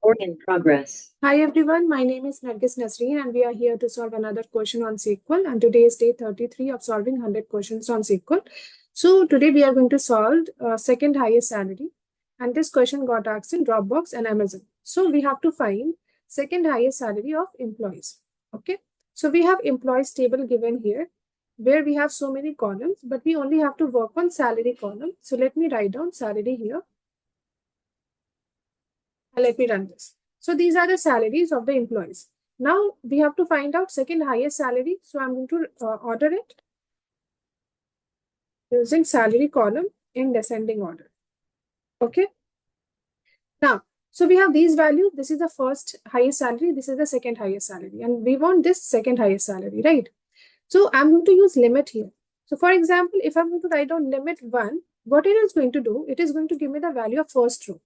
Recording in progress. Hi everyone, my name is Nargis Nasreen and we are here to solve another question on SQL, and today is day 33 of solving 100 questions on SQL. So today we are going to solve second highest salary, and this question got asked in Dropbox and Amazon. So we have to find second highest salary of employees. Okay, so we have employees table given here where we have so many columns, but we only have to work on salary column. So let me write down salary here and let me run this. So these are the salaries of the employees. Now we have to find out second highest salary. So I'm going to order it using salary column in descending order. Okay. Now, so we have these values. This is the first highest salary. This is the second highest salary. And we want this second highest salary, right? So I'm going to use limit here. So for example, if I'm going to write down limit 1, what it is going to do, it is going to give me the value of first row.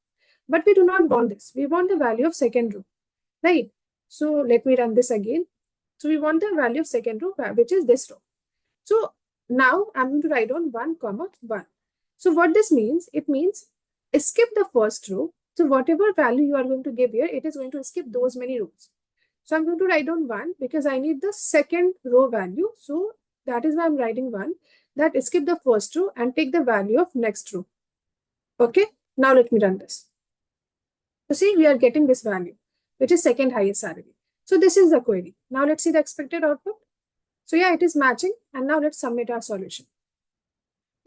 But we do not want this. We want the value of second row. Right. So let me run this again. So we want the value of second row, which is this row. So now I'm going to write down 1, 1. So what this means, it means skip the first row. So whatever value you are going to give here, it is going to skip those many rows. So I'm going to write down 1 because I need the second row value. So that is why I'm writing 1. That skip the first row and take the value of next row. Okay. Now let me run this. So see, we are getting this value, which is second highest salary. So this is the query. Now let's see the expected output. So yeah, it is matching. And now let's submit our solution.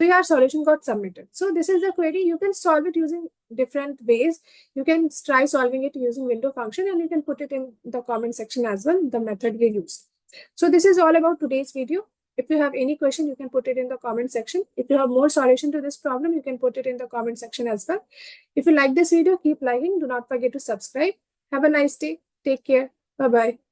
So yeah, our solution got submitted. So this is the query. You can solve it using different ways. You can try solving it using window function, and you can put it in the comment section as well, the method we used. So this is all about today's video. If you have any question, you can put it in the comment section. If you have more solution to this problem, you can put it in the comment section as well. If you like this video, keep liking. Do not forget to subscribe. Have a nice day. Take care. Bye-bye.